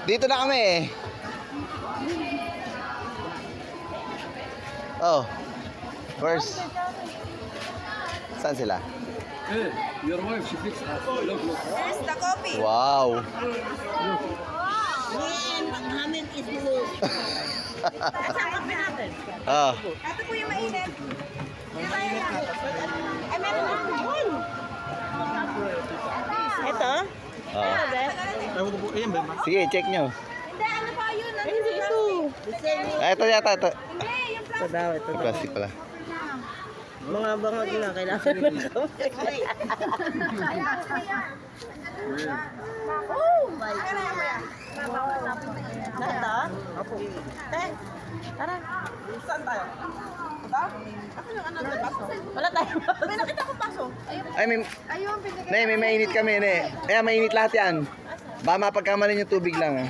Dito na kami eh. Oh. Where's... Saan sila? Hey, your wife, she fixed us. Look. Here's the coffee. Wow. Me and Mohammed is blue. Saan kape natin? Ah. Ito po yung mainit. Ay, meron na yun. Ito? Ah. Sige, check nyo. Hindi, ano pa yun? Hindi, ito. Ito yata, ito. Hindi, yung Ito daw, ito daw. Plastic pala. Mga bangag na, kailangan na kami. Oh my God. Ito? Opo. Te, tara. Saan tayo? Ito? Ako yung ano, baso. Wala tayo. May nakita ko baso. Ay, may mainit kami, ne. Kaya mainit lahat yan. Baka mapagkamalan yung tubig lang, ah.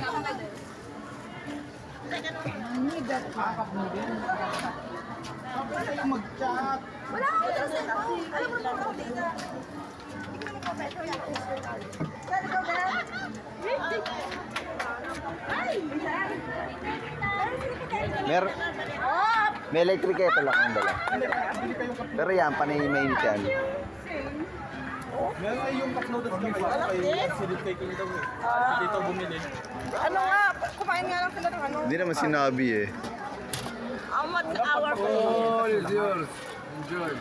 Wala ako dito sa ito. Alam mo na ako dito. Saan ikaw na? Ay! Mer may electric kettle lang ang dala. Pero yan, panay mainit yan. Meron ay yung cup noodles kami pa kayo. Silid taking daw eh. Dito bumili. Ano nga? Kumain nga lang sila ng ano. Hindi naman sinabi eh. How much hour po? All is yours. Enjoy.